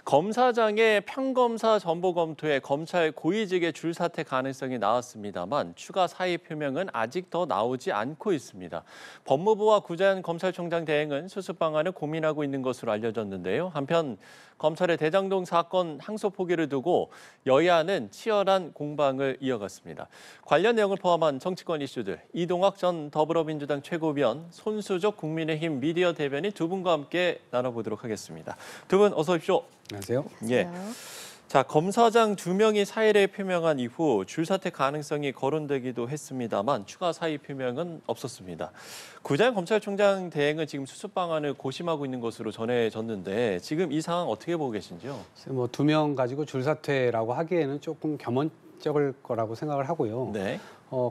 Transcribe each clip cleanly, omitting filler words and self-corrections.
검사장의 평검사 전보 검토에 검찰 고위직의 줄사퇴 가능성이 나왔습니다만 추가 사의 표명은 아직 더 나오지 않고 있습니다. 법무부와 구자현 검찰총장 대행은 수습 방안을 고민하고 있는 것으로 알려졌는데요. 한편 검찰의 대장동 사건 항소 포기를 두고 여야는 치열한 공방을 이어갔습니다. 관련 내용을 포함한 정치권 이슈들, 이동학 전 더불어민주당 최고위원, 손수족 국민의힘 미디어 대변인 두 분과 함께 나눠보도록 하겠습니다. 두 분 어서 오십시오. 안녕하세요. 예. 자, 검사장 2명이 사의를 표명한 이후 줄사퇴 가능성이 거론되기도 했습니다만 추가 사의 표명은 없었습니다. 구자현 검찰총장 대행은 지금 수습 방안을 고심하고 있는 것으로 전해졌는데 지금 이 상황 어떻게 보고 계신지요? 뭐 2명 가지고 줄사퇴라고 하기에는 조금 겸언적일 거라고 생각을 하고요. 네.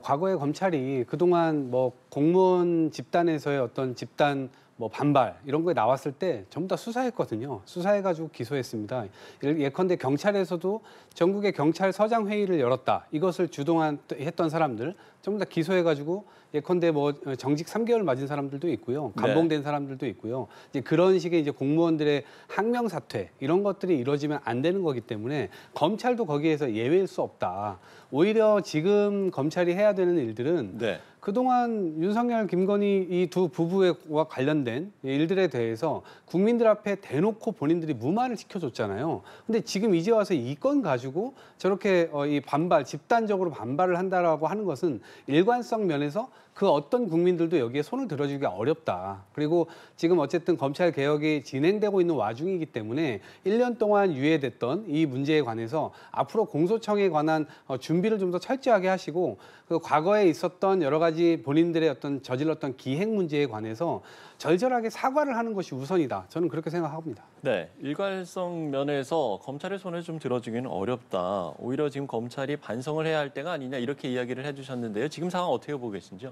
과거에 검찰이 그동안 뭐 공무원 집단에서의 어떤 집단 뭐 반발 이런 거에 나왔을 때 전부 다 수사했거든요. 수사해가지고 기소했습니다. 예컨대 경찰에서도 전국의 경찰서장 회의를 열었다. 이것을 주동했던 사람들 전부 다 기소해가지고 예컨대 뭐 정직 3개월 맞은 사람들도 있고요. 감봉된 사람들도 있고요. 이제 그런 식의 이제 공무원들의 항명 사퇴 이런 것들이 이루어지면 안 되는 거기 때문에 검찰도 거기에서 예외일 수 없다. 오히려 지금 검찰이 해야 되는 일들은 그동안 윤석열, 김건희 이 두 부부와 관련된 일들에 대해서 국민들 앞에 대놓고 본인들이 무마를 지켜줬잖아요. 근데 지금 이제 와서 이 건 가지고 저렇게 이 반발, 집단적으로 반발을 한다라고 하는 것은 일관성 면에서 그 어떤 국민들도 여기에 손을 들어주기가 어렵다. 그리고 지금 어쨌든 검찰 개혁이 진행되고 있는 와중이기 때문에 1년 동안 유예됐던 이 문제에 관해서 앞으로 공소청에 관한 준비를 좀 더 철저하게 하시고 그 과거에 있었던 여러 가지 본인들의 어떤 저질렀던 기행 문제에 관해서 절절하게 사과를 하는 것이 우선이다. 저는 그렇게 생각합니다. 네, 일관성 면에서 검찰의 손을 좀 들어주기는 어렵다. 오히려 지금 검찰이 반성을 해야 할 때가 아니냐 이렇게 이야기를 해주셨는데요. 지금 상황 어떻게 보고 계신지요?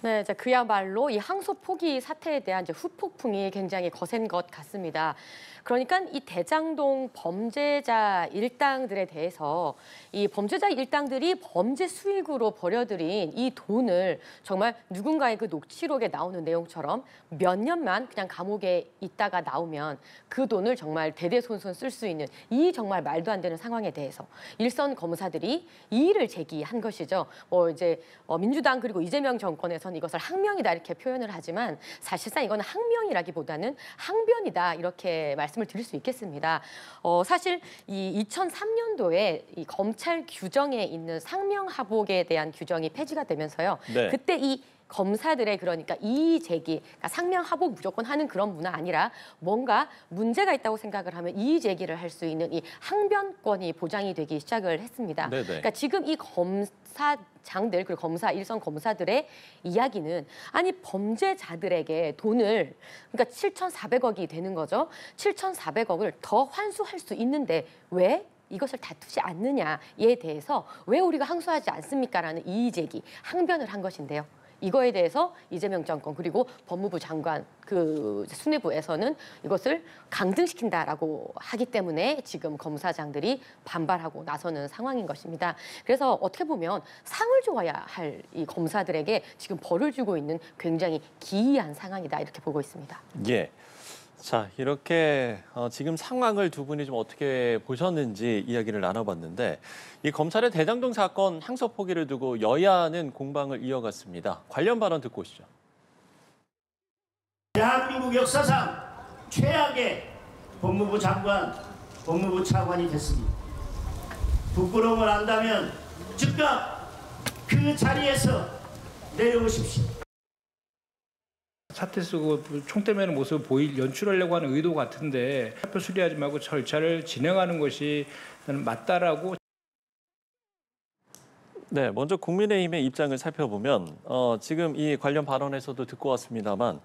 네, 이제 그야말로 이 항소 포기 사태에 대한 이제 후폭풍이 굉장히 거센 것 같습니다. 그러니까 이 대장동 범죄자 일당들에 대해서 이 범죄자 일당들이 범죄 수익으로 벌여들인 이 돈을 정말 누군가의 그 녹취록에 나오는 내용처럼 몇 년만 그냥 감옥에 있다가 나오면 그 돈을 정말 대대손손 쓸 수 있는 이 정말 말도 안 되는 상황에 대해서 일선 검사들이 이의를 제기한 것이죠. 뭐 이제 민주당 그리고 이재명 정권에서는 이것을 항명이다 이렇게 표현을 하지만 사실상 이거는 항명이라기보다는 항변이다 이렇게 말씀을 드릴 수 있겠습니다. 사실 이 2003년도에 이 검찰 규정에 있는 상명하복에 대한 규정이 폐지가 되면서요. 그때 이 검사들의 그러니까 이의 제기, 그러니까 상명하복 무조건 하는 그런 문화 아니라 뭔가 문제가 있다고 생각을 하면 이의 제기를 할 수 있는 이 항변권이 보장이 되기 시작을 했습니다. 그러니까 지금 이 검사장들 그리고 일선 검사들의 이야기는 아니 범죄자들에게 돈을 그러니까 7,400억이 되는 거죠. 7,400억을 더 환수할 수 있는데 왜? 이것을 다투지 않느냐에 대해서 왜 우리가 항소하지 않습니까라는 이의 제기, 항변을 한 것인데요. 이거에 대해서 이재명 정권 그리고 법무부 장관 그 수뇌부에서는 이것을 강등시킨다라고 하기 때문에 지금 검사장들이 반발하고 나서는 상황인 것입니다. 그래서 어떻게 보면 상을 줘야 할 이 검사들에게 지금 벌을 주고 있는 굉장히 기이한 상황이다 이렇게 보고 있습니다. 예. 자, 이렇게 지금 상황을 두 분이 좀 어떻게 보셨는지 이야기를 나눠봤는데 이 검찰의 대장동 사건 항소 포기를 두고 여야는 공방을 이어갔습니다. 관련 발언 듣고 오시죠. 대한민국 역사상 최악의 법무부 장관, 법무부 차관이 됐습니다. 부끄러움을 안다면 즉각 그 자리에서 내려오십시오. 사퇴 쓰고 총대 매는 모습을 연출하려고 하는 의도 같은데 사표 수리하지 말고 절차를 진행하는 것이 저는 맞다라고. 네, 먼저 국민의힘의 입장을 살펴보면 지금 이 관련 발언에서도 듣고 왔습니다만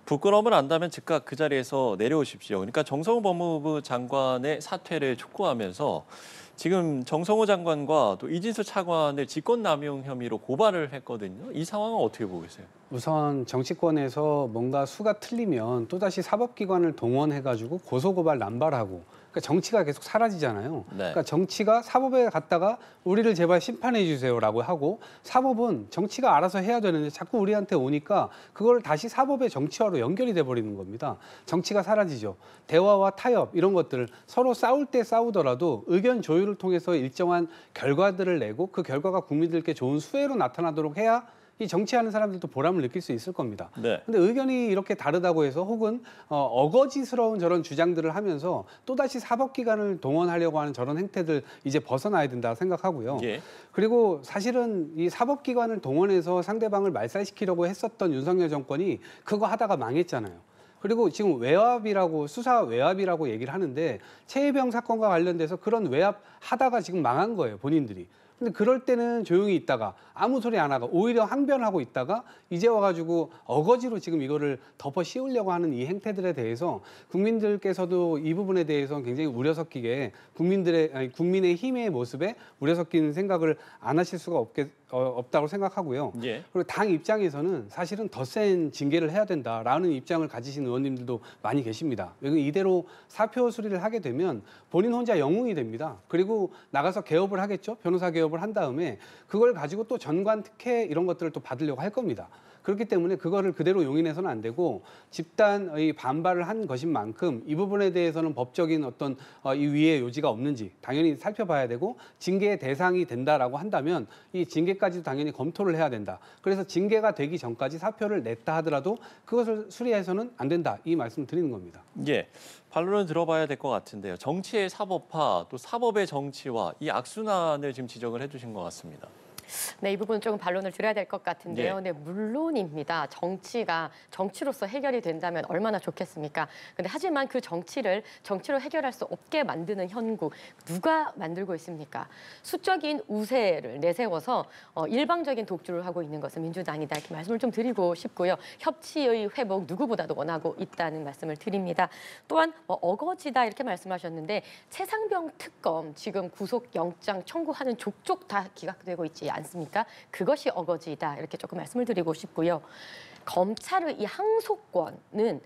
부끄러움을 안다면 즉각 그 자리에서 내려오십시오. 그러니까 정성호 법무부 장관의 사퇴를 촉구하면서 지금 정성호 장관과 또 이진수 차관을 직권남용 혐의로 고발을 했거든요. 이 상황은 어떻게 보고 계세요? 우선 정치권에서 뭔가 수가 틀리면 또다시 사법기관을 동원해가지고 고소고발 남발하고 그러니까 정치가 계속 사라지잖아요. 네. 그러니까 정치가 사법에 갔다가 우리를 제발 심판해 주세요라고 하고 사법은 정치가 알아서 해야 되는데 자꾸 우리한테 오니까 그걸 다시 사법의 정치화로 연결이 돼 버리는 겁니다. 정치가 사라지죠. 대화와 타협 이런 것들을 서로 싸울 때 싸우더라도 의견 조율을 통해서 일정한 결과들을 내고 그 결과가 국민들께 좋은 수혜로 나타나도록 해야 이 정치하는 사람들도 보람을 느낄 수 있을 겁니다. 네. 근데 의견이 이렇게 다르다고 해서 혹은 어거지스러운 저런 주장들을 하면서 또다시 사법기관을 동원하려고 하는 저런 행태들 이제 벗어나야 된다 생각하고요. 예. 그리고 사실은 이 사법기관을 동원해서 상대방을 말살시키려고 했었던 윤석열 정권이 그거 하다가 망했잖아요. 그리고 지금 외압이라고 수사 외압이라고 얘기를 하는데 최혜병 사건과 관련돼서 그런 외압 하다가 지금 망한 거예요, 본인들이. 근데 그럴 때는 조용히 있다가 아무 소리 안 하고 오히려 항변하고 있다가 이제 와가지고 어거지로 지금 이거를 덮어 씌우려고 하는 이 행태들에 대해서 국민들께서도 이 부분에 대해서 굉장히 우려 섞이게 국민의 힘의 모습에 우려 섞이는 생각을 안 하실 수가 없다고 생각하고요. 예. 그리고 당 입장에서는 사실은 더 센 징계를 해야 된다라는 입장을 가지신 의원님들도 많이 계십니다. 이대로 사표 수리를 하게 되면 본인 혼자 영웅이 됩니다. 그리고 나가서 개업을 하겠죠. 변호사 개업을 한 다음에 그걸 가지고 또 전관 특혜 이런 것들을 또 받으려고 할 겁니다. 그렇기 때문에 그거를 그대로 용인해서는 안 되고 집단의 반발을 한 것인 만큼 이 부분에 대해서는 법적인 어떤 이 위의 요지가 없는지 당연히 살펴봐야 되고 징계의 대상이 된다라고 한다면 이 징계까지도 당연히 검토를 해야 된다. 그래서 징계가 되기 전까지 사표를 냈다 하더라도 그것을 수리해서는 안 된다. 이 말씀 드리는 겁니다. 예. 반론을 들어봐야 될 것 같은데요. 정치의 사법화, 또 사법의 정치화, 이 악순환을 지금 지적을 해주신 것 같습니다. 네, 이 부분 조금 반론을 드려야 될 것 같은데요. 예. 네, 물론입니다. 정치가 정치로서 해결이 된다면 얼마나 좋겠습니까? 근데 하지만 그 정치로 해결할 수 없게 만드는 현국 누가 만들고 있습니까? 수적인 우세를 내세워서 일방적인 독주를 하고 있는 것은 민주당이다. 이렇게 말씀을 좀 드리고 싶고요. 협치의 회복 누구보다도 원하고 있다는 말씀을 드립니다. 또한 어거지다 이렇게 말씀하셨는데 최상병 특검 지금 구속영장 청구하는 족족 다 기각되고 있지 않습니까? 그것이 어거지다 이렇게 조금 말씀을 드리고 싶고요. 검찰의 이 항소권은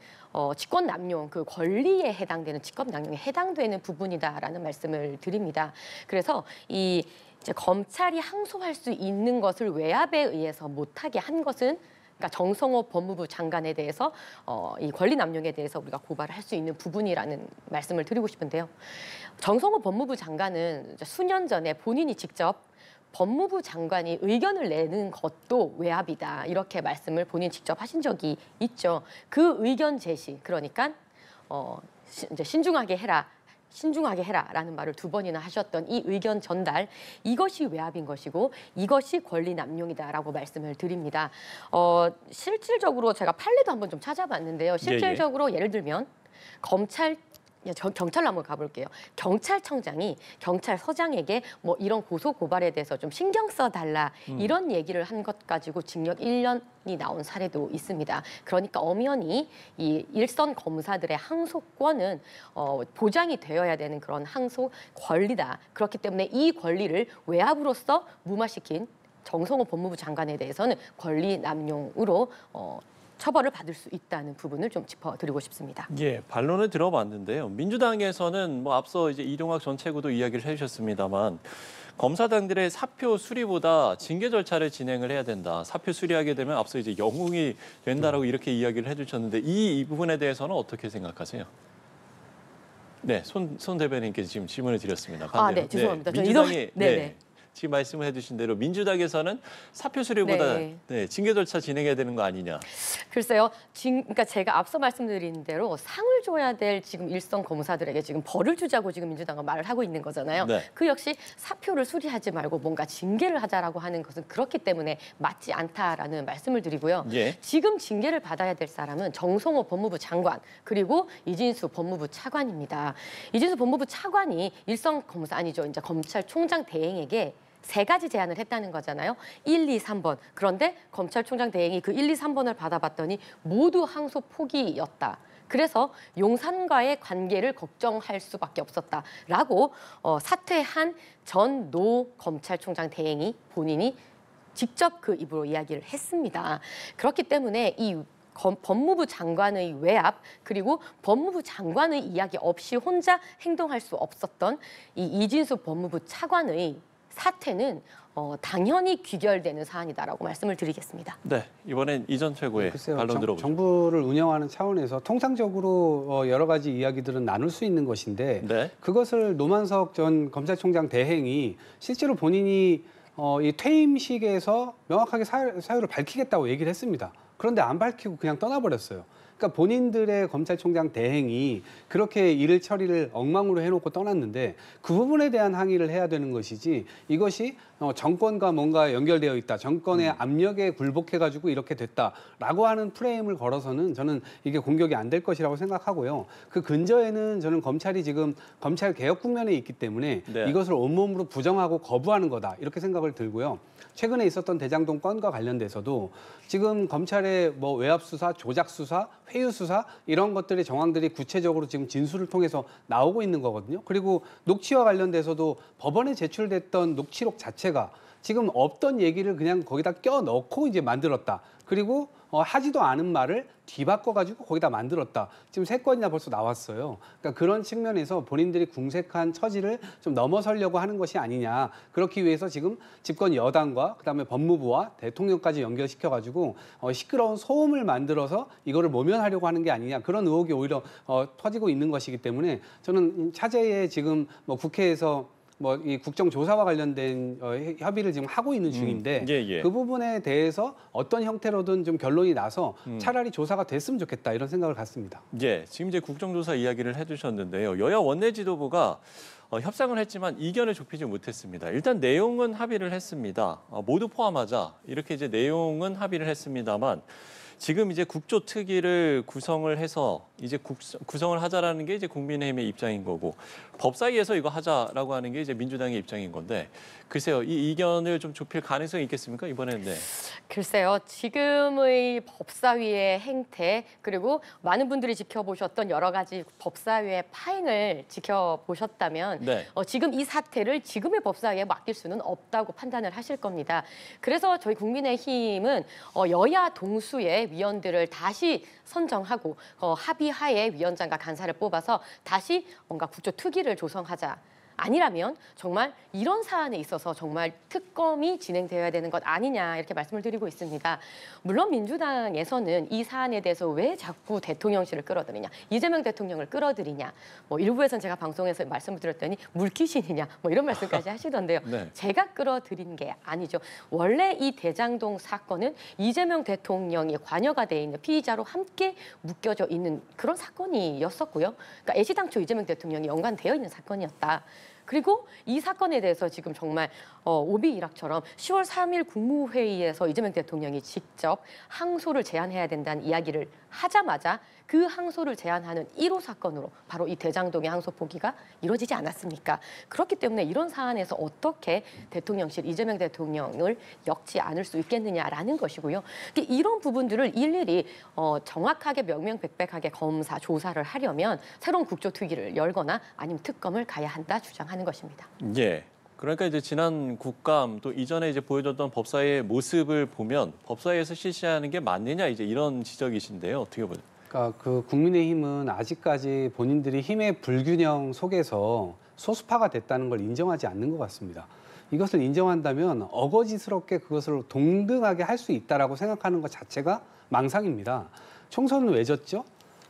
직권남용 그 권리에 해당되는 직권남용에 해당되는 부분이다라는 말씀을 드립니다. 그래서 이제 검찰이 항소할 수 있는 것을 외압에 의해서 못하게 한 것은 그러니까 정성호 법무부 장관에 대해서 이 권리 남용에 대해서 우리가 고발을 할 수 있는 부분이라는 말씀을 드리고 싶은데요. 정성호 법무부 장관은 수년 전에 본인이 직접 법무부 장관이 의견을 내는 것도 외압이다 이렇게 말씀을 본인 직접 하신 적이 있죠. 그 의견 제시 그러니까 이제 신중하게 해라라는 말을 2번이나 하셨던 이 의견 전달 이것이 외압인 것이고 이것이 권리 남용이다라고 말씀을 드립니다. 실질적으로 제가 판례도 한번 좀 찾아봤는데요. 실질적으로 예를 들면 경찰로 한번 가볼게요. 경찰청장이 경찰서장에게 뭐 이런 고소 고발에 대해서 좀 신경 써달라 이런 얘기를 한 것 가지고 징역 1년이 나온 사례도 있습니다. 그러니까 엄연히 이 일선 검사들의 항소권은 보장이 되어야 되는 그런 항소 권리다. 그렇기 때문에 이 권리를 외압으로서 무마시킨 정성호 법무부 장관에 대해서는 권리 남용으로 처벌을 받을 수 있다는 부분을 좀 짚어드리고 싶습니다. 예, 반론을 들어봤는데요. 민주당에서는 뭐 앞서 이제 이동학 전 최고도 이야기를 해주셨습니다만 검사장들의 사표 수리보다 징계 절차를 진행을 해야 된다. 사표 수리하게 되면 앞서 이제 영웅이 된다라고 이렇게 이야기를 해주셨는데 이 부분에 대해서는 어떻게 생각하세요? 네, 손 대변인께 지금 질문을 드렸습니다. 네, 죄송합니다. 네, 민주당이 지금 말씀해 주신 대로 민주당에서는 사표 수리보다 징계 절차 진행해야 되는 거 아니냐. 글쎄요. 그러니까 제가 앞서 말씀드린 대로 상을 줘야 될 지금 일선 검사들에게 지금 벌을 주자고 지금 민주당은 말을 하고 있는 거잖아요. 네. 그 역시 사표를 수리하지 말고 뭔가 징계를 하자라고 하는 것은 그렇기 때문에 맞지 않다라는 말씀을 드리고요. 예. 지금 징계를 받아야 될 사람은 정성호 법무부 장관 그리고 이진수 법무부 차관입니다. 이진수 법무부 차관이 일선 검사 아니죠. 이제 검찰총장 대행에게 3가지 제안을 했다는 거잖아요. 1, 2, 3번. 그런데 검찰총장 대행이 그 1, 2, 3번을 받아봤더니 모두 항소 포기였다. 그래서 용산과의 관계를 걱정할 수밖에 없었다라고 사퇴한 전 노 검찰총장 대행이 본인이 직접 그 입으로 이야기를 했습니다. 그렇기 때문에 이 법무부 장관의 외압 그리고 법무부 장관의 이야기 없이 혼자 행동할 수 없었던 이 이진숙 법무부 차관의 사퇴는 당연히 귀결되는 사안이다라고 말씀을 드리겠습니다. 네, 이번엔 이 전 최고의 글쎄요, 반론 들어보죠. 정부를 운영하는 차원에서 통상적으로 여러 가지 이야기들은 나눌 수 있는 것인데 네. 그것을 노만석 전 검찰총장 대행이 실제로 본인이 이 퇴임식에서 명확하게 사유를 밝히겠다고 얘기를 했습니다. 그런데 안 밝히고 그냥 떠나버렸어요. 그러니까 본인들의 검찰총장 대행이 그렇게 일 처리를 엉망으로 해놓고 떠났는데 그 부분에 대한 항의를 해야 되는 것이지 이것이 정권과 뭔가 연결되어 있다. 정권의 압력에 굴복해가지고 이렇게 됐다라고 하는 프레임을 걸어서는 저는 이게 공격이 안 될 것이라고 생각하고요. 그 근저에는 저는 검찰이 지금 검찰 개혁 국면에 있기 때문에 네. 이것을 온몸으로 부정하고 거부하는 거다. 이렇게 생각을 들고요. 최근에 있었던 대장동 건과 관련돼서도 지금 검찰의 뭐 외압 수사, 조작 수사, 회유 수사 이런 것들의 정황들이 구체적으로 지금 진술을 통해서 나오고 있는 거거든요. 그리고 녹취와 관련돼서도 법원에 제출됐던 녹취록 자체가 지금 없던 얘기를 그냥 거기다 껴넣고 이제 만들었다. 그리고 하지도 않은 말을 뒤바꿔가지고 거기다 만들었다. 지금 3건이나 벌써 나왔어요. 그러니까 그런 측면에서 본인들이 궁색한 처지를 좀 넘어서려고 하는 것이 아니냐. 그렇기 위해서 지금 집권 여당과 그다음에 법무부와 대통령까지 연결시켜가지고 시끄러운 소음을 만들어서 이거를 모면하려고 하는 게 아니냐. 그런 의혹이 오히려 터지고 있는 것이기 때문에 저는 차제에 지금 뭐 국회에서 뭐 이 국정조사와 관련된 협의를 지금 하고 있는 중인데 예. 그 부분에 대해서 어떤 형태로든 좀 결론이 나서 차라리 조사가 됐으면 좋겠다 이런 생각을 갖습니다. 예, 지금 이제 국정조사 이야기를 해주셨는데요. 여야 원내 지도부가 협상을 했지만 이견을 좁히지 못했습니다. 일단 내용은 합의를 했습니다. 모두 포함하자 이렇게 이제 내용은 합의를 했습니다만 지금 이제 국조특위를 구성을 해서 이제 구성을 하자라는 게 이제 국민의힘의 입장인 거고 법사위에서 이거 하자라고 하는 게 이제 민주당의 입장인 건데 글쎄요 이 이견을 좀 좁힐 가능성이 있겠습니까 이번에는? 네. 글쎄요. 지금의 법사위의 행태 그리고 많은 분들이 지켜보셨던 여러 가지 법사위의 파행을 지켜보셨다면 네. 지금 이 사태를 지금의 법사위에 맡길 수는 없다고 판단을 하실 겁니다. 그래서 저희 국민의힘은 여야 동수의 위원들을 다시 선정하고 합의하에 위원장과 간사를 뽑아서 다시 뭔가 국조특위를 조성하자. 아니라면 정말 이런 사안에 있어서 정말 특검이 진행되어야 되는 것 아니냐 이렇게 말씀을 드리고 있습니다. 물론 민주당에서는 이 사안에 대해서 왜 자꾸 대통령실을 끌어들이냐, 이재명 대통령을 끌어들이냐, 뭐 일부에서는 제가 방송에서 말씀을 드렸더니 물귀신이냐, 뭐 이런 말씀까지 하시던데요. 네. 제가 끌어들인 게 아니죠. 원래 이 대장동 사건은 이재명 대통령이 관여가 돼 있는 피의자로 함께 묶여져 있는 그런 사건이었었고요. 그러니까 애시당초 이재명 대통령이 연관되어 있는 사건이었다. 그리고 이 사건에 대해서 지금 정말 오비일학처럼 10월 3일 국무회의에서 이재명 대통령이 직접 항소를 제안해야 된다는 이야기를 하자마자 그 항소를 제안하는 1호 사건으로 바로 이 대장동의 항소 포기가 이루어지지 않았습니까? 그렇기 때문에 이런 사안에서 어떻게 대통령실 이재명 대통령을 엮지 않을 수 있겠느냐라는 것이고요. 이런 부분들을 일일이 정확하게 명명백백하게 검사 조사를 하려면 새로운 국조특위를 열거나 아니면 특검을 가야 한다 주장하는 것입니다. 예. 그러니까 이제 지난 국감 또 이전에 이제 보여줬던 법사위의 모습을 보면 법사위에서 실시하는 게 맞느냐 이제 이런 지적이신데요. 어떻게 보세요? 그러니까 그 국민의힘은 아직까지 본인들이 힘의 불균형 속에서 소수파가 됐다는 걸 인정하지 않는 것 같습니다. 이것을 인정한다면 어거지스럽게 그것을 동등하게 할 수 있다라고 생각하는 것 자체가 망상입니다. 총선은 왜 졌죠?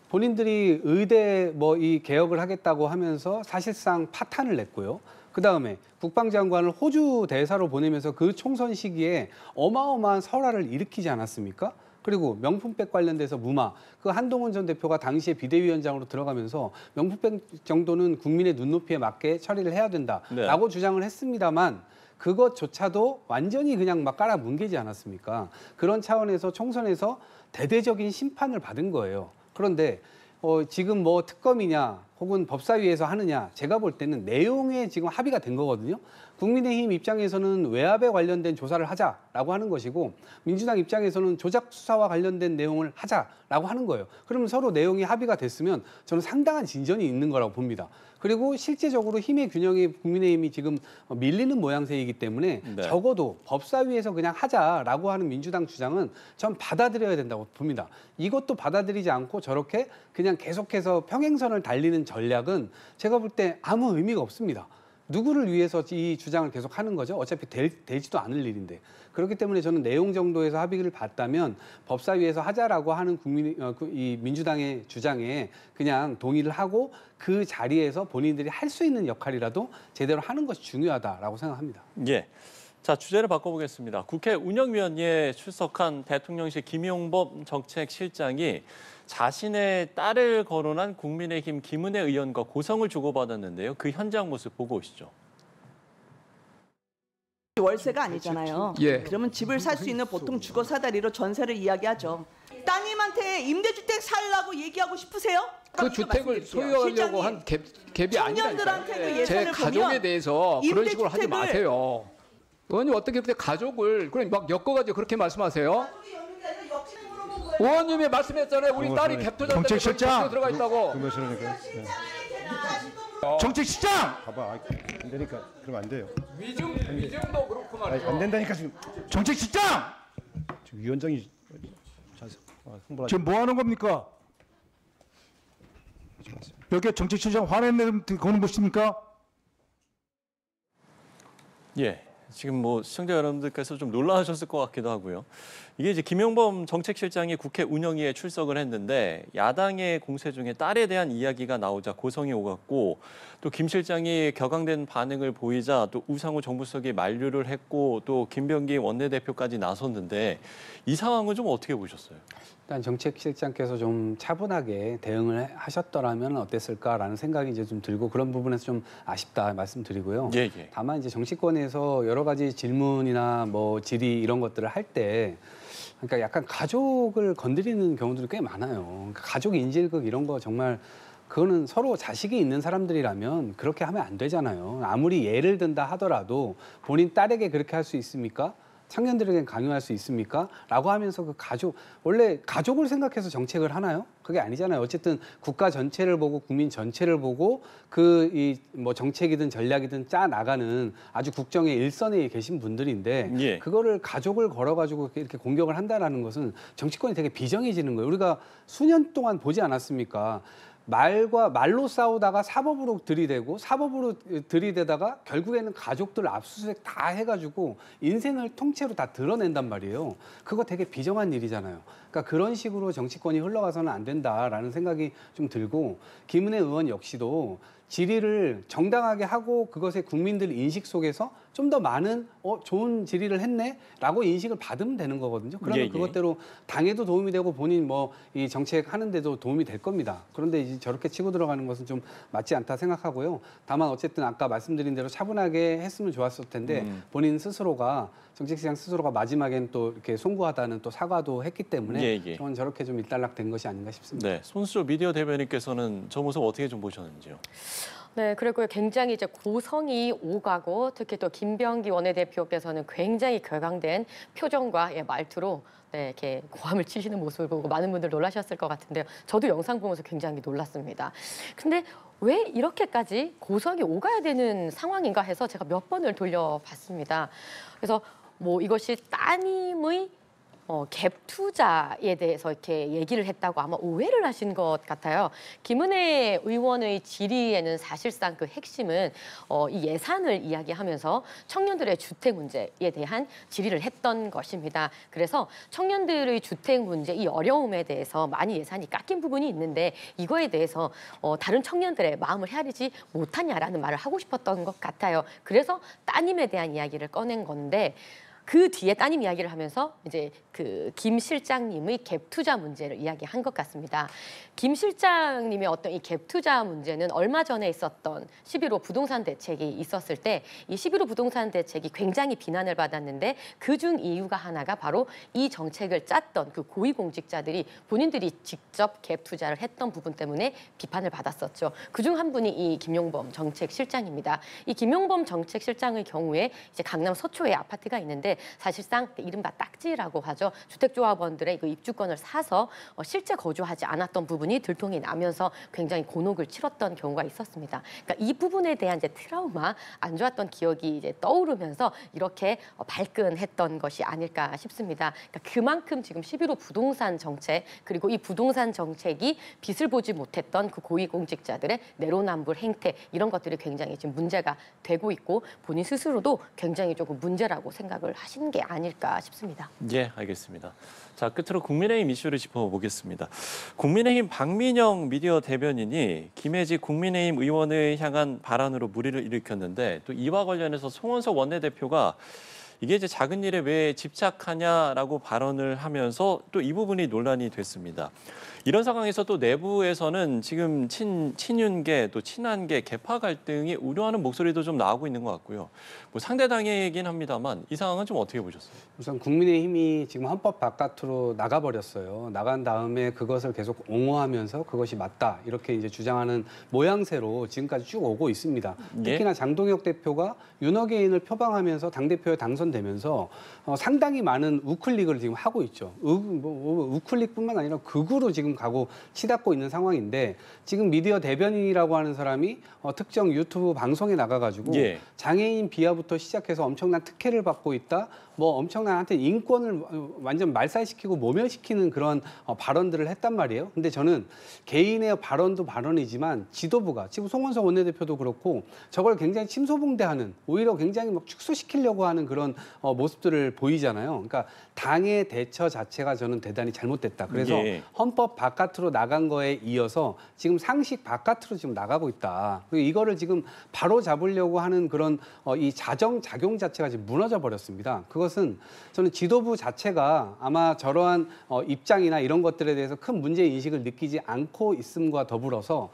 본인들이 의대 뭐 이 개혁을 하겠다고 하면서 사실상 파탄을 냈고요. 그다음에 국방장관을 호주 대사로 보내면서 그 총선 시기에 어마어마한 설화를 일으키지 않았습니까? 그리고 명품백 관련돼서 무마, 그 한동훈 전 대표가 당시에 비대위원장으로 들어가면서 명품백 정도는 국민의 눈높이에 맞게 처리를 해야 된다라고 주장을 했습니다만 그것조차도 완전히 그냥 막 깔아뭉개지 않았습니까? 그런 차원에서 총선에서 대대적인 심판을 받은 거예요. 그런데 지금 뭐 특검이냐 혹은 법사위에서 하느냐 제가 볼 때는 내용에 지금 합의가 된 거거든요. 국민의힘 입장에서는 외압에 관련된 조사를 하자라고 하는 것이고 민주당 입장에서는 조작 수사와 관련된 내용을 하자라고 하는 거예요. 그러면 서로 내용이 합의가 됐으면 저는 상당한 진전이 있는 거라고 봅니다. 그리고 실제적으로 힘의 균형이 국민의힘이 지금 밀리는 모양새이기 때문에 네. 적어도 법사위에서 그냥 하자라고 하는 민주당 주장은 전 받아들여야 된다고 봅니다. 이것도 받아들이지 않고 저렇게 그냥 계속해서 평행선을 달리는 전략은 제가 볼 때 아무 의미가 없습니다. 누구를 위해서 이 주장을 계속 하는 거죠? 어차피 되지도 않을 일인데. 그렇기 때문에 저는 내용 정도에서 합의를 봤다면 법사위에서 하자라고 하는 이 민주당의 주장에 그냥 동의를 하고 그 자리에서 본인들이 할 수 있는 역할이라도 제대로 하는 것이 중요하다라고 생각합니다. 예. 자, 주제를 바꿔보겠습니다. 국회 운영위원회에 출석한 대통령실 김용범 정책실장이 자신의 딸을 거론한 국민의힘 김은혜 의원과 고성을 주고받았는데요. 그 현장 모습 보고 오시죠. 월세가 아니잖아요. 예. 그러면 집을 살 수 있는 보통 주거 사다리로 전세를 이야기하죠. 따님한테 임대주택 살라고 얘기하고 싶으세요? 그 주택을 소유하려고 한 갭이 청년들한테 그 아니라니까요. 예산을 제 가족에 보면 대해서 그런 식으로 하지 임대주택을- 마세요. 의원님 어떻게 그렇게 가족을 그럼 막 엮어가지고 그렇게 말씀하세요? 의원님이 말씀했잖아요. 우리 딸이 갭투자 정책실장! 들어가 있다고. 정책실장! 봐봐, 안 되니까 그러면 안 돼요. 위증도 그렇고 말이죠. 안 된다니까 지금. 정책실장! 지금 위원장이 홍보를 지금 뭐 하는 겁니까? 여기 정책실장 화내는 거는 무엇입니까? 예. 지금 뭐 시청자 여러분들께서 좀 놀라셨을 것 같기도 하고요. 이게 이제 김용범 정책실장이 국회 운영위에 출석을 했는데 야당의 공세 중에 딸에 대한 이야기가 나오자 고성이 오갔고 또 김 실장이 격앙된 반응을 보이자 또 우상호 정부수석이 만류를 했고 또 김병기 원내대표까지 나섰는데 이 상황은 좀 어떻게 보셨어요? 일단 정책실장께서 좀 차분하게 대응을 하셨더라면 어땠을까라는 생각이 이제 좀 들고 그런 부분에서 좀 아쉽다 말씀드리고요. 예, 예. 다만 이제 정치권에서 여러 가지 질문이나 뭐 질의 이런 것들을 할 때 그러니까 약간 가족을 건드리는 경우들이 꽤 많아요. 그러니까 가족 인질극 이런 거 정말 그거는 서로 자식이 있는 사람들이라면 그렇게 하면 안 되잖아요. 아무리 예를 든다 하더라도 본인 딸에게 그렇게 할 수 있습니까? 청년들에게 강요할 수 있습니까? 라고 하면서 그 가족, 원래 가족을 생각해서 정책을 하나요? 그게 아니잖아요. 어쨌든 국가 전체를 보고 국민 전체를 보고 그 뭐 정책이든 전략이든 짜 나가는 아주 국정의 일선에 계신 분들인데 예. 그거를 가족을 걸어가지고 이렇게 공격을 한다라는 것은 정치권이 되게 비정해지는 거예요. 우리가 수년 동안 보지 않았습니까? 말로 싸우다가 사법으로 들이대고 사법으로 들이대다가 결국에는 가족들 압수수색 다 해가지고 인생을 통째로 다 드러낸단 말이에요. 그거 되게 비정한 일이잖아요. 그러니까 그런 식으로 정치권이 흘러가서는 안 된다라는 생각이 좀 들고 김은혜 의원 역시도 질의를 정당하게 하고 그것에 국민들 인식 속에서 좀 더 많은 좋은 질의를 했네라고 인식을 받으면 되는 거거든요. 그러면 예, 예. 그것대로 당에도 도움이 되고 본인 뭐 이 정책 하는데도 도움이 될 겁니다. 그런데 이제 저렇게 치고 들어가는 것은 좀 맞지 않다 생각하고요. 다만 어쨌든 아까 말씀드린 대로 차분하게 했으면 좋았을 텐데 본인 스스로가 정책시장 스스로가 마지막엔 또 이렇게 송구하다는 또 사과도 했기 때문에 예, 예. 저는 저렇게 좀 일단락된 것이 아닌가 싶습니다. 네, 손수조 미디어 대변인께서는 저 모습 어떻게 좀 보셨는지요? 네, 그리고 굉장히 이제 고성이 오가고 특히 또 김병기 원내대표께서는 굉장히 격앙된 표정과 말투로 네, 이렇게 고함을 치시는 모습을 보고 많은 분들 놀라셨을 것 같은데요. 저도 영상 보면서 굉장히 놀랐습니다. 근데 왜 이렇게까지 고성이 오가야 되는 상황인가 해서 제가 몇 번을 돌려봤습니다. 그래서 뭐 이것이 따님의 갭 투자에 대해서 이렇게 얘기를 했다고 아마 오해를 하신 것 같아요. 김은혜 의원의 질의에는 사실상 그 핵심은 이 예산을 이야기하면서 청년들의 주택 문제에 대한 질의를 했던 것입니다. 그래서 청년들의 주택 문제, 이 어려움에 대해서 많이 예산이 깎인 부분이 있는데 이거에 대해서 다른 청년들의 마음을 헤아리지 못하냐라는 말을 하고 싶었던 것 같아요. 그래서 따님에 대한 이야기를 꺼낸 건데 그 뒤에 따님 이야기를 하면서 이제 그 김 실장님의 갭 투자 문제를 이야기한 것 같습니다. 김 실장님의 어떤 이 갭 투자 문제는 얼마 전에 있었던 11호 부동산 대책이 있었을 때 이 11호 부동산 대책이 굉장히 비난을 받았는데 그중 이유가 하나가 바로 이 정책을 짰던 그 고위공직자들이 본인들이 직접 갭 투자를 했던 부분 때문에 비판을 받았었죠. 그중 한 분이 이 김용범 정책실장입니다. 이 김용범 정책실장의 경우에 이제 강남 서초에 아파트가 있는데 했는데 사실상 이른바 딱지라고 하죠. 주택조합원들의 그 입주권을 사서 실제 거주하지 않았던 부분이 들통이 나면서 굉장히 곤혹을 치렀던 경우가 있었습니다. 그러니까 이 부분에 대한 이제 트라우마, 안 좋았던 기억이 이제 떠오르면서 이렇게 발끈했던 것이 아닐까 싶습니다. 그러니까 그만큼 지금 11호 부동산 정책 그리고 이 부동산 정책이 빛을 보지 못했던 그 고위공직자들의 내로남불 행태 이런 것들이 굉장히 지금 문제가 되고 있고 본인 스스로도 굉장히 조금 문제라고 생각을 하시는 게 아닐까 싶습니다. 예, 알겠습니다. 자, 끝으로 국민의힘 이슈를 짚어보겠습니다. 국민의힘 박민영 미디어 대변인이 김혜지 국민의힘 의원을 향한 발언으로 물의를 일으켰는데 또 이와 관련해서 송원석 원내대표가 이게 이제 작은 일에 왜 집착하냐라고 발언을 하면서 또 이 부분이 논란이 됐습니다. 이런 상황에서 또 내부에서는 지금 친윤계 또 친한계 개파 갈등이 우려하는 목소리도 좀 나오고 있는 것 같고요. 뭐 상대당이긴 합니다만 이 상황은 좀 어떻게 보셨어요? 우선 국민의힘이 지금 헌법 바깥으로 나가버렸어요. 나간 다음에 그것을 계속 옹호하면서 그것이 맞다 이렇게 이제 주장하는 모양새로 지금까지 쭉 오고 있습니다. 특히나 장동혁 대표가 윤호개인을 표방하면서 당대표에 당선되면서 상당히 많은 우클릭을 지금 하고 있죠. 우클릭뿐만 아니라 극으로 지금 가고 치닫고 있는 상황인데 지금 미디어 대변인이라고 하는 사람이 특정 유튜브 방송에 나가가지고 장애인 비하부터 시작해서 엄청난 특혜를 받고 있다. 뭐 엄청난 한테 인권을 완전 말살시키고 모멸시키는 그런 발언들을 했단 말이에요. 근데 저는 개인의 발언도 발언이지만 지도부가 지금 송원석 원내대표도 그렇고 저걸 굉장히 침소봉대하는 오히려 굉장히 막 축소시키려고 하는 그런 모습들을 보이잖아요. 그러니까 당의 대처 자체가 저는 대단히 잘못됐다. 그래서 헌법 바깥으로 나간 거에 이어서 지금 상식 바깥으로 지금 나가고 있다. 그리고 이거를 지금 바로 잡으려고 하는 그런 이 자정작용 자체가 지금 무너져 버렸습니다. 그것은 저는 지도부 자체가 아마 저러한 입장이나 이런 것들에 대해서 큰 문제 인식을 느끼지 않고 있음과 더불어서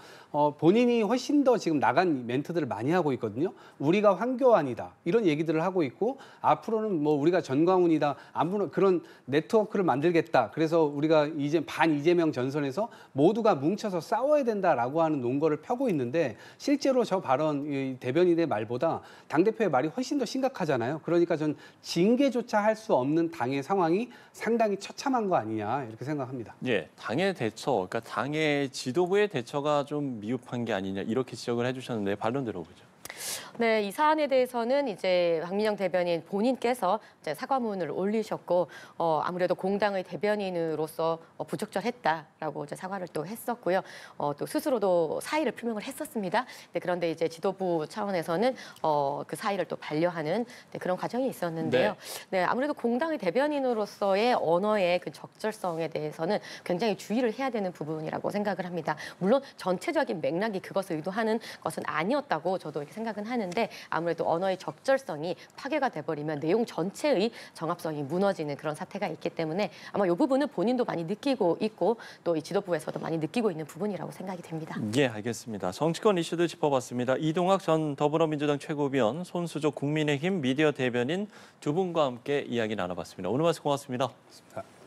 본인이 훨씬 더 지금 나간 멘트들을 많이 하고 있거든요. 우리가 황교안이다 이런 얘기들을 하고 있고 앞으로는 뭐 우리가 전광훈이다 아무런 그런 네트워크를 만들겠다. 그래서 우리가 이제 반 이재명 전선에서 모두가 뭉쳐서 싸워야 된다라고 하는 논거를 펴고 있는데 실제로 저 발언 이 대변인의 말보다 당대표의 말이 훨씬 더 심각하잖아요. 그러니까 전 징계조차 할 수 없는 당의 상황이 상당히 처참한 거 아니냐 이렇게 생각합니다. 예, 당의 대처, 그러니까 당의 지도부의 대처가 좀 미흡한 게 아니냐 이렇게 지적을 해주셨는데 반론 들어보죠. 네, 이 사안에 대해서는 이제 박민영 대변인 본인께서 이제 사과문을 올리셨고 아무래도 공당의 대변인으로서 부적절했다라고 이제 사과를 또 했었고요. 또 스스로도 사의를 표명을 했었습니다. 네, 그런데 이제 지도부 차원에서는 그 사의를 또 반려하는 그런 과정이 있었는데요. 네, 아무래도 공당의 대변인으로서의 언어의 그 적절성에 대해서는 굉장히 주의를 해야 되는 부분이라고 생각을 합니다. 물론 전체적인 맥락이 그것을 의도하는 것은 아니었다고 저도 이렇게 생각은 하는데 아무래도 언어의 적절성이 파괴가 돼버리면 내용 전체의 정합성이 무너지는 그런 사태가 있기 때문에 아마 이 부분은 본인도 많이 느끼고 있고 또 이 지도부에서도 많이 느끼고 있는 부분이라고 생각이 됩니다. 예, 알겠습니다. 정치권 이슈들 짚어봤습니다. 이동학 전 더불어민주당 최고위원, 손수조 국민의힘 미디어 대변인 두 분과 함께 이야기 나눠봤습니다. 오늘 말씀 고맙습니다. 고맙습니다.